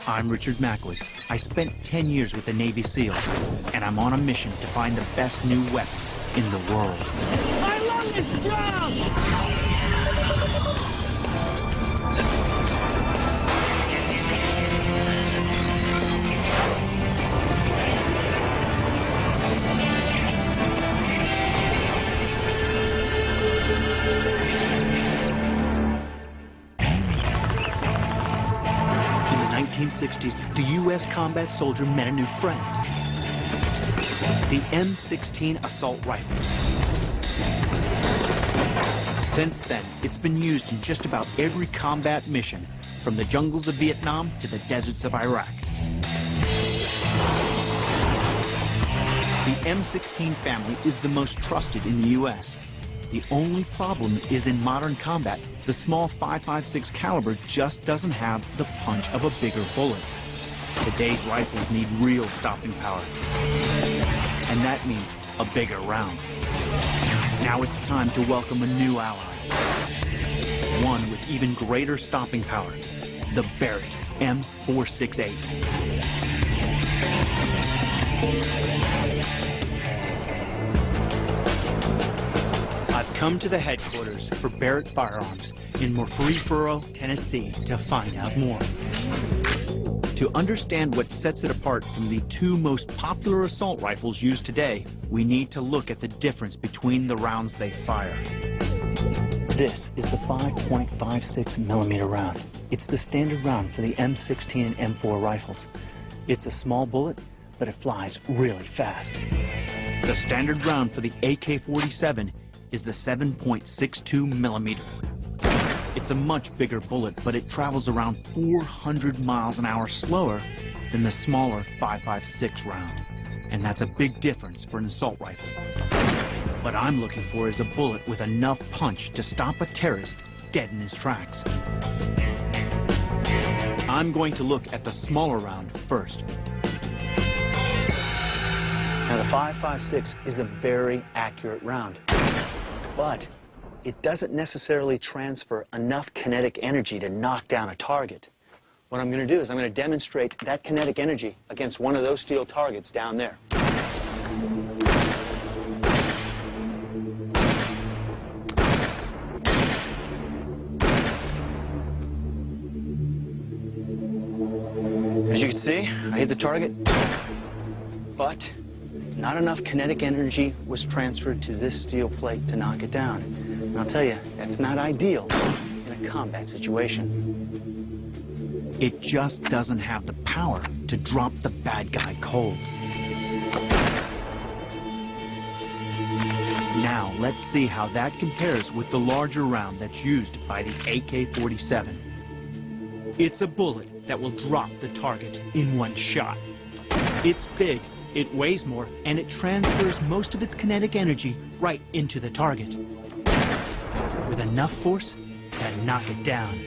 I'm Richard Mackley. I spent 10 years with the Navy SEALs, and I'm on a mission to find the best new weapons in the world. My lung is strong! In the 1960s, the U.S. combat soldier met a new friend, the M16 assault rifle. Since then, it's been used in just about every combat mission, from the jungles of Vietnam to the deserts of Iraq. The M16 family is the most trusted in the U.S. The only problem is in modern combat, the small .556 caliber just doesn't have the punch of a bigger bullet. Today's rifles need real stopping power, and that means a bigger round. Now it's time to welcome a new ally, one with even greater stopping power, the Barret M468. I've come to the headquarters for Barret Firearms in Murfreesboro, Tennessee, to find out more. To understand what sets it apart from the two most popular assault rifles used today, we need to look at the difference between the rounds they fire. This is the 5.56 millimeter round. It's the standard round for the M16 and M4 rifles. It's a small bullet, but it flies really fast. The standard round for the AK-47 is the 7.62 millimeter. It's a much bigger bullet, but it travels around 400 miles an hour slower than the smaller .556 round. And that's a big difference for an assault rifle. What I'm looking for is a bullet with enough punch to stop a terrorist dead in his tracks. I'm going to look at the smaller round first. Now, the .556 is a very accurate round, but it doesn't necessarily transfer enough kinetic energy to knock down a target. What I'm going to do is I'm going to demonstrate that kinetic energy against one of those steel targets down there. As you can see, I hit the target, but not enough kinetic energy was transferred to this steel plate to knock it down. And I'll tell you, that's not ideal in a combat situation. It just doesn't have the power to drop the bad guy cold. Now, let's see how that compares with the larger round that's used by the AK-47. It's a bullet that will drop the target in one shot. It's big, it weighs more, and it transfers most of its kinetic energy right into the target, with enough force to knock it down.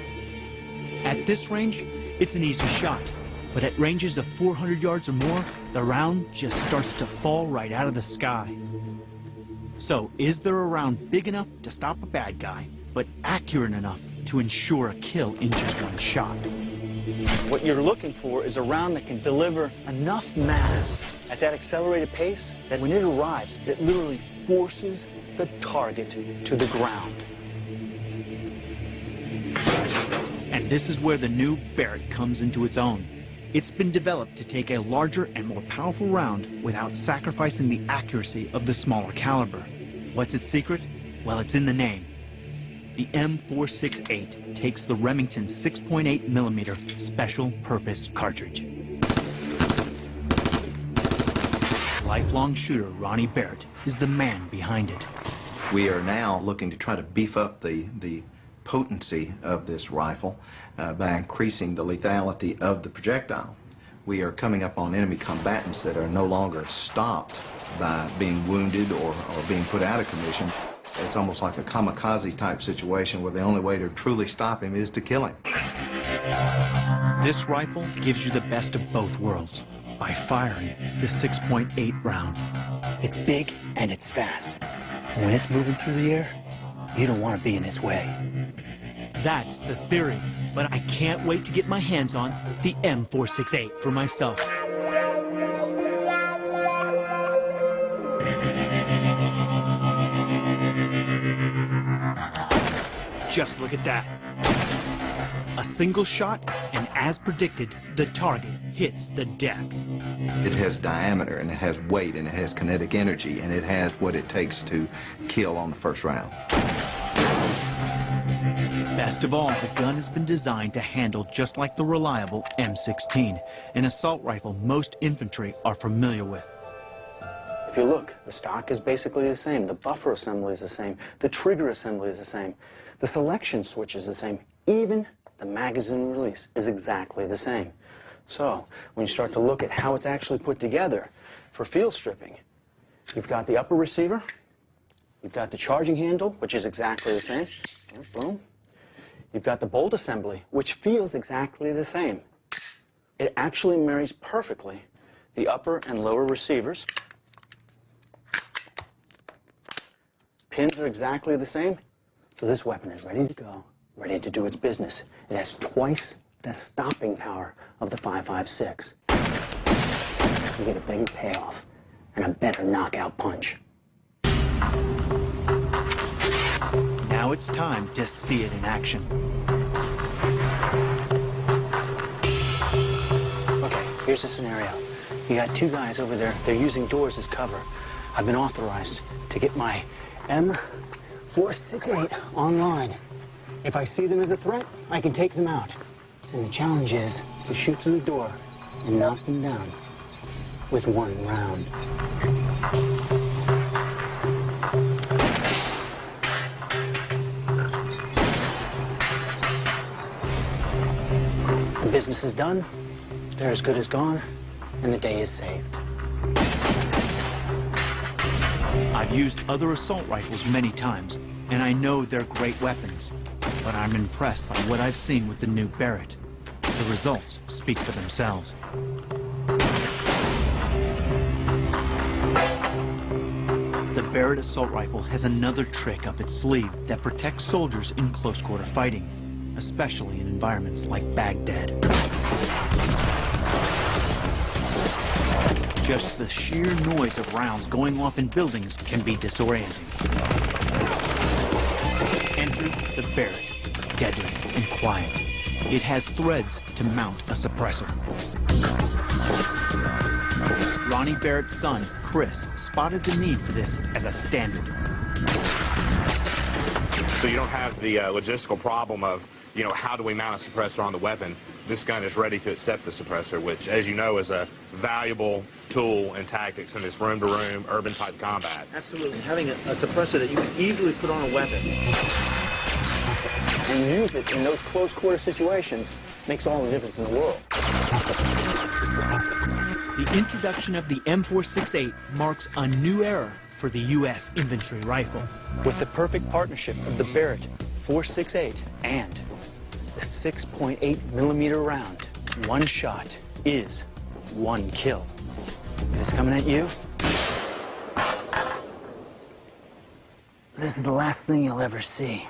At this range, it's an easy shot, but at ranges of 400 yards or more, the round just starts to fall right out of the sky. So, is there a round big enough to stop a bad guy, but accurate enough to ensure a kill in just one shot? What you're looking for is a round that can deliver enough mass at that accelerated pace that when it arrives, it literally forces the target to the ground. And this is where the new Barret comes into its own. It's been developed to take a larger and more powerful round without sacrificing the accuracy of the smaller caliber. What's its secret? Well, it's in the name. The M468 takes the Remington 6.8 millimeter special purpose cartridge. Lifelong shooter Ronnie Barret is the man behind it. We are now looking to try to beef up the potency of this rifle by increasing the lethality of the projectile. We are coming up on enemy combatants that are no longer stopped by being wounded or being put out of commission. It's almost like a kamikaze type situation where the only way to truly stop him is to kill him. This rifle gives you the best of both worlds by firing the 6.8 round. It's big and it's fast. And when it's moving through the air, you don't want to be in its way. That's the theory, but I can't wait to get my hands on the M468 for myself. Just look at that. A single shot, and as predicted, the target hits the deck. It has diameter, and it has weight, and it has kinetic energy, and it has what it takes to kill on the first round. Best of all, the gun has been designed to handle just like the reliable M16, an assault rifle most infantry are familiar with. If you look, the stock is basically the same, the buffer assembly is the same, the trigger assembly is the same, the selection switch is the same, even the magazine release is exactly the same. So, when you start to look at how it's actually put together for field stripping, you've got the upper receiver, you've got the charging handle, which is exactly the same, and boom. You've got the bolt assembly, which feels exactly the same. It actually marries perfectly the upper and lower receivers. Pins are exactly the same, so this weapon is ready to go, ready to do its business. It has twice the stopping power of the 5.56. You get a bigger payoff and a better knockout punch. Now it's time to see it in action. Okay, here's the scenario. You got two guys over there, they're using doors as cover. I've been authorized to get my M468 online. If I see them as a threat, I can take them out. And the challenge is to shoot through the door and knock them down with one round. The business is done, they're as good as gone, and the day is saved. I've used other assault rifles many times, and I know they're great weapons, but I'm impressed by what I've seen with the new Barret. The results speak for themselves. The Barret assault rifle has another trick up its sleeve that protects soldiers in close-quarter fighting, especially in environments like Baghdad. Just the sheer noise of rounds going off in buildings can be disorienting. Enter the Barret, deadly and quiet. It has threads to mount a suppressor. Ronnie Barrett's son, Chris, spotted the need for this as a standard. So you don't have the logistical problem of, you know, how do we mount a suppressor on the weapon? This gun is ready to accept the suppressor, which, as you know, is a valuable tool in tactics in this room-to-room, urban-type combat. Absolutely. Having a suppressor that you can easily put on a weapon And use it in those close-quarter situations makes all the difference in the world. The introduction of the M468 marks a new era for the U.S. infantry rifle. With the perfect partnership of the Barret 468 and the 6.8 millimeter round, one shot is one kill. If it's coming at you, this is the last thing you'll ever see.